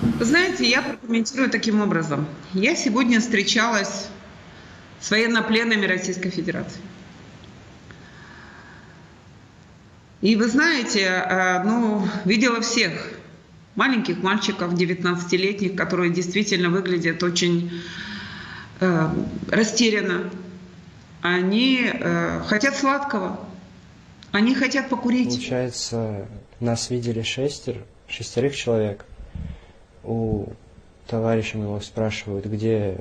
Вы знаете, я прокомментирую таким образом. Я сегодня встречалась с военнопленными Российской Федерации. И вы знаете, видела всех маленьких мальчиков, 19-летних, которые действительно выглядят очень растерянно. Они хотят сладкого, они хотят покурить. Получается, нас видели шестерых человек. У товарища моего спрашивают, где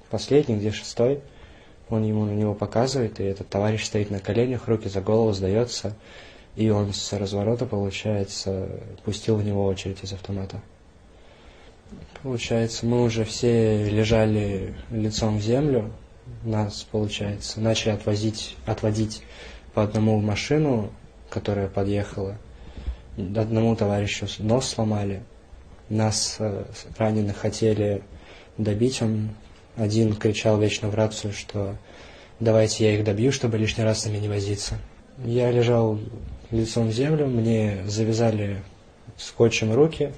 последний, где шестой. Он ему на него показывает, и этот товарищ стоит на коленях, руки за голову, сдается. И он с разворота, получается, пустил в него очередь из автомата. Получается, мы уже все лежали лицом в землю. Нас, получается, начали отводить по одному в машину, которая подъехала. Одному товарищу нос сломали. Нас, раненых, хотели добить. Он один кричал вечно в рацию, что давайте я их добью, чтобы лишний раз с ними не возиться. Я лежал лицом в землю, мне завязали скотчем руки,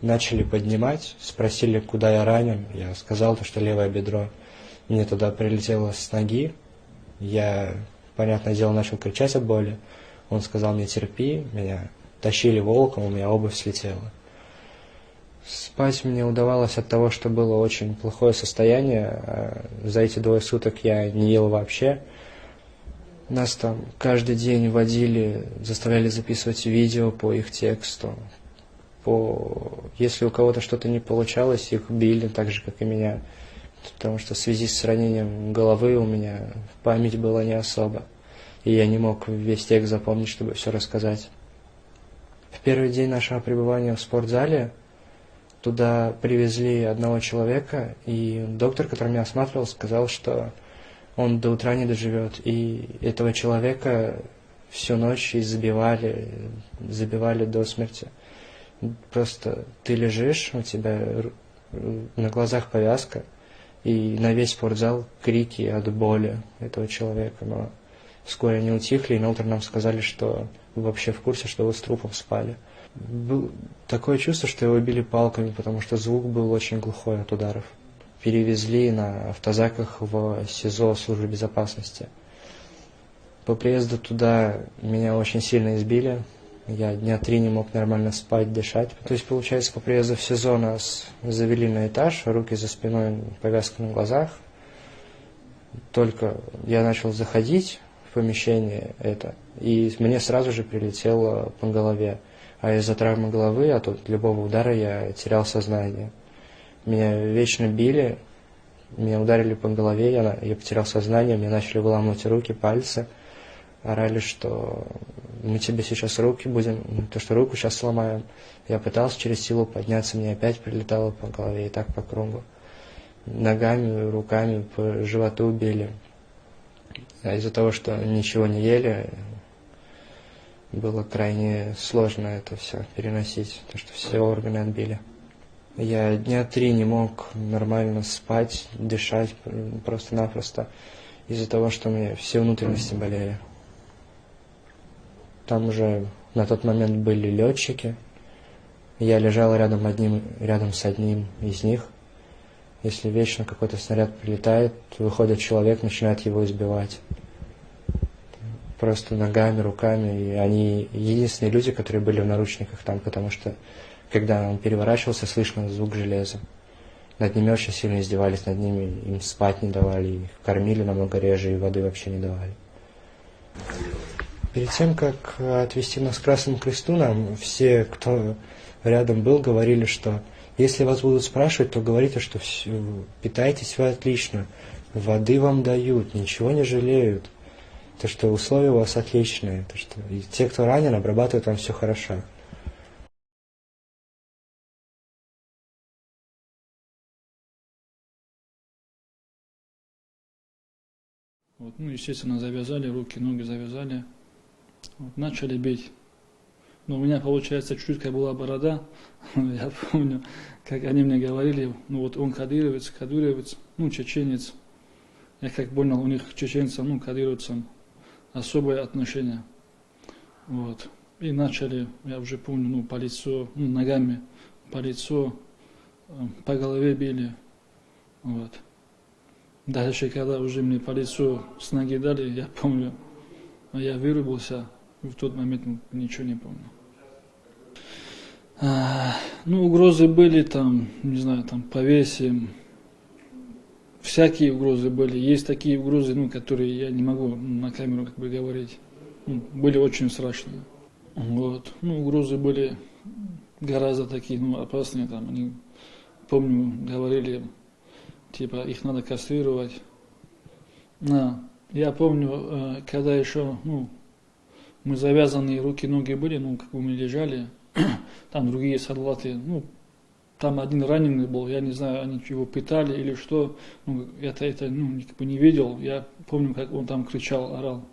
начали поднимать, спросили, куда я ранен. Я сказал, что левое бедро. Мне туда прилетело с ноги. Я, понятное дело, начал кричать от боли. Он сказал мне: терпи, меня тащили волком, у меня обувь слетела. Спать мне удавалось от того, что было очень плохое состояние. За эти 2 суток я не ел вообще. Нас там каждый день водили, заставляли записывать видео по их тексту. Если у кого-то что-то не получалось, их били так же, как и меня. Потому что в связи с ранением головы у меня память была не особо. И я не мог весь текст запомнить, чтобы все рассказать. В первый день нашего пребывания в спортзале туда привезли одного человека, и доктор, который меня осматривал, сказал, что он до утра не доживет. И этого человека всю ночь забивали до смерти. Просто ты лежишь, у тебя на глазах повязка, и на весь спортзал крики от боли этого человека. Но вскоре они утихли, и на утро нам сказали, что вы вообще в курсе, что вы с трупом спали. Было такое чувство, что его били палками, потому что звук был очень глухой от ударов. Перевезли на автозаках в СИЗО службы безопасности. По приезду туда меня очень сильно избили. Я дня 3 не мог нормально спать, дышать. То есть, получается, по приезду в СИЗО нас завели на этаж, руки за спиной, повязка на глазах. Только я начал заходить в помещение это, и мне сразу же прилетело по голове. А из-за травмы головы, от любого удара я терял сознание. Меня вечно били, меня ударили по голове, я потерял сознание, мне начали выламывать руки, пальцы. Орали, что мы тебе сейчас руки будем, то что руку сейчас сломаем. Я пытался через силу подняться, мне опять прилетало по голове, и так по кругу. Ногами, руками по животу били. А из-за того, что ничего не ели, было крайне сложно это все переносить, то что все органы отбили. Я дня 3 не мог нормально спать, дышать просто-напросто, из-за того, что у меня все внутренности болели. Там уже на тот момент были летчики. Я лежал рядом с одним из них. Если вечно какой-то снаряд прилетает, выходит человек, начинает его избивать. Просто ногами, руками. И они единственные люди, которые были в наручниках там, потому что, когда он переворачивался, слышно звук железа. Над ними очень сильно издевались, над ними им спать не давали, их кормили намного реже и воды вообще не давали. Перед тем, как отвезти нас к Красному Кресту, нам все, кто рядом был, говорили, что если вас будут спрашивать, то говорите, что питаетесь вы отлично, воды вам дают, ничего не жалеют, то что условия у вас отличные, то что и те, кто ранен, обрабатывают вам все хорошо. Вот, ну, естественно, завязали, руки, ноги завязали. Вот, начали бить. Но у меня, получается, чуть-чуть как была борода. Я помню, как они мне говорили, ну вот он кадыровец, ну, чеченец. Я как понял, у них к чеченцам, ну, кадыровцам особое отношение. Вот. И начали, я уже помню, ну, по лицу, ну, ногами по лицу, по голове били. Вот. Дальше, когда уже мне по лицу с ноги дали, я помню, я вырубился, и в тот момент ничего не помню. Ну, угрозы были там, не знаю, там повесим, всякие угрозы были. Есть такие угрозы, ну, которые я не могу на камеру как бы говорить. Ну, были очень страшные. Вот. Ну, угрозы были гораздо такие, ну, опасные там. Они, помню, говорили, типа, их надо кастрировать. Я помню, когда еще, ну, мы завязанные руки-ноги были, ну, как бы мы лежали, там другие солдаты, ну, там один раненый был, я не знаю, они его пытали или что, ну, это ну, как бы не видел, я помню, как он там кричал, орал.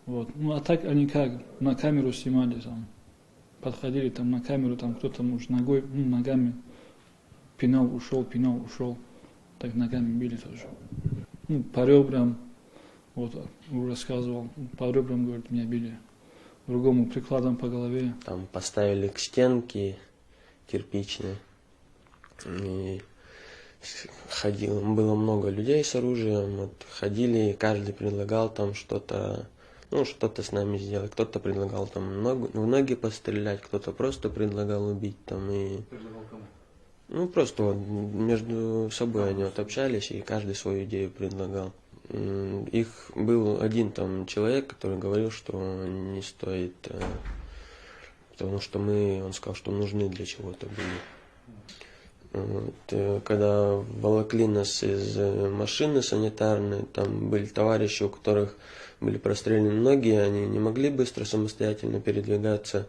Вот. Ну, а так они как, на камеру снимали, там, подходили там на камеру, там кто-то, может, ногой, ну, ногами пинал, ушел, так ногами били тоже. Ну, по ребрам, вот, рассказывал, по ребрам, говорит, меня били, другому прикладом по голове. Там поставили к стенке кирпичной. И было много людей с оружием, вот, ходили, и каждый предлагал там что-то, ну, что-то с нами сделать. Кто-то предлагал там в ноги пострелять, кто-то просто предлагал убить там. И... Ну, просто вот между собой они вот общались, и каждый свою идею предлагал. Их был один там человек, который говорил, что не стоит, потому что он сказал, что нужны для чего-то были. Вот, когда волокли нас из машины санитарной, там были товарищи, у которых были прострелены ноги, они не могли быстро самостоятельно передвигаться.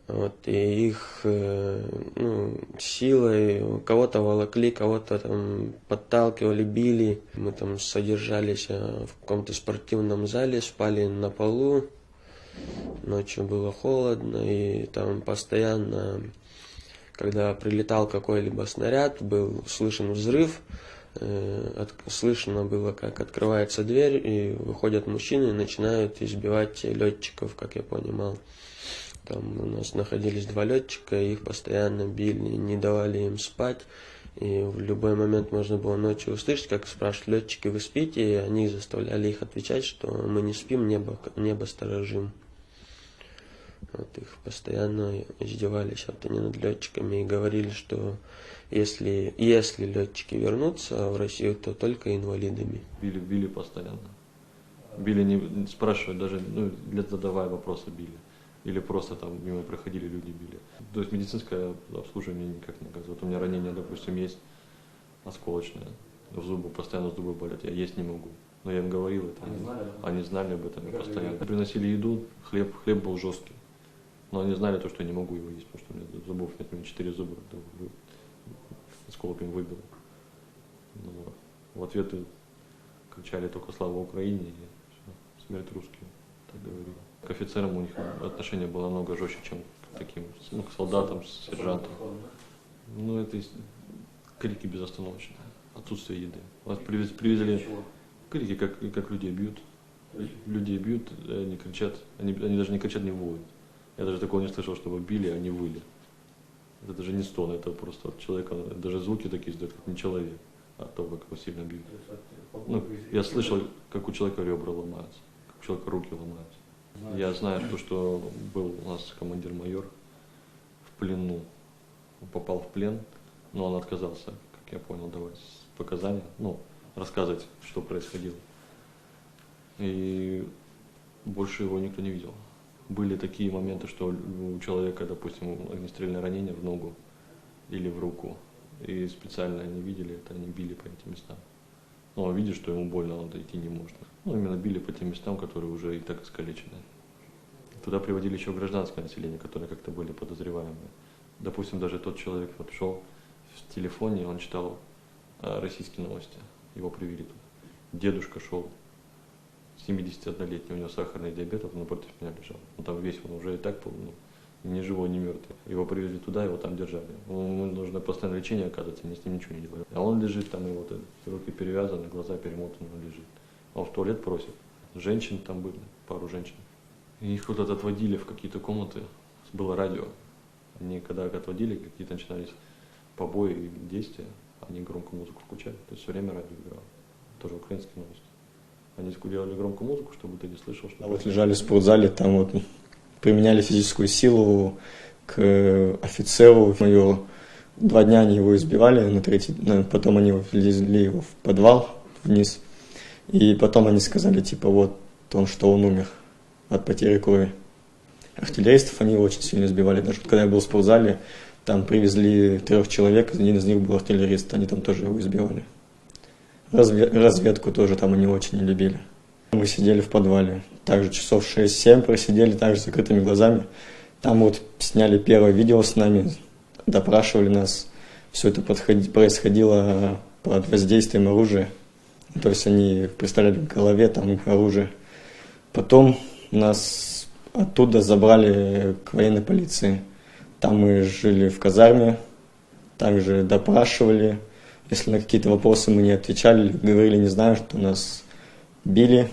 Вот, и их ну, силой кого-то волокли, кого-то там подталкивали, били. Мы там содержались в каком-то спортивном зале, спали на полу. Ночью было холодно, и там постоянно, когда прилетал какой-либо снаряд, был слышен взрыв, слышно было, как открывается дверь, и выходят мужчины и начинают избивать летчиков, как я понимал. Там у нас находились 2 летчика, их постоянно били, не давали им спать. И в любой момент можно было ночью услышать, как спрашивают летчики, вы спите? И они заставляли их отвечать, что мы не спим, небо сторожим. Вот их постоянно издевались вот они над летчиками и говорили, что если летчики вернутся в Россию, то только инвалидами. Били постоянно. Били, не спрашивают даже, ну, задавая вопросы били. Или просто там мимо проходили, люди били. То есть медицинское обслуживание никак не оказывает. Вот у меня ранение, допустим, есть осколочное. В зубы, постоянно зубы болят, я есть не могу. Но я им говорил это. Они знали об этом и постоянно. Приносили еду, хлеб был жесткий. Но они знали то, что я не могу его есть, потому что у меня зубов нет, у меня 4 зуба осколками выбило. Но в ответ кричали только «Слава Украине» и все, «Смерть русским», так говорили. К офицерам у них отношение было намного жестче, чем к таким, ну, к солдатам, сержантам. Ну, это крики безостановочные, отсутствие еды. Вас привезли крики, как людей бьют. Людей бьют, они кричат, они даже не кричат, не воют. Я даже такого не слышал, чтобы били, а не выли. Это даже не стон, это просто от человека, даже звуки такие издают, как не человек, от того, как его сильно били. Ну, я слышал, как у человека ребра ломаются, как у человека руки ломаются. Я знаю, что был у нас командир-майор в плену. Он попал в плен, но он отказался, как я понял, давать показания, ну, рассказывать, что происходило. И больше его никто не видел. Были такие моменты, что у человека, допустим, огнестрельное ранение в ногу или в руку, и специально они видели это, они били по этим местам. Но он видит, что ему больно, он идти не может. Ну, именно били по тем местам, которые уже и так искалечены. Туда приводили еще гражданское население, которые как-то были подозреваемые. Допустим, даже тот человек вот шел в телефоне, он читал российские новости, его привели туда. Дедушка шел, 71-летний, у него сахарный диабет, он напротив меня лежал. Он там весь, он уже и так был, ну, ни живой, ни мертвый. Его привезли туда, его там держали. Ему нужно постоянное лечение, оказывается, они с ним ничего не делают. А он лежит там, и вот руки перевязаны, глаза перемотаны, он лежит. А он в туалет просит. Женщин там были, пару женщин. И их куда-то отводили в какие-то комнаты, было радио. Они когда отводили, какие-то начинались побои и действия, они громкую музыку включали, то есть все время радио играло. Тоже украинские новости. Они делали громкую музыку, чтобы ты не слышал, что... А вот лежали в спортзале, там вот применяли физическую силу к офицеру майору. 2 дня они его избивали, потом они везли его в подвал вниз. И потом они сказали, типа, вот, что он умер от потери крови. Артиллеристов они очень сильно избивали. Даже когда я был в спортзале, там привезли 3 человек, один из них был артиллерист, они там тоже его избивали. Разведку тоже там они очень не любили. Мы сидели в подвале, также часов 6-7 просидели, также с закрытыми глазами. Там вот сняли первое видео с нами, допрашивали нас. Все это происходило под воздействием оружия. То есть они представляли в голове там оружие. Потом нас оттуда забрали к военной полиции. Там мы жили в казарме, также допрашивали. Если на какие-то вопросы мы не отвечали, говорили, не знаю, что нас били.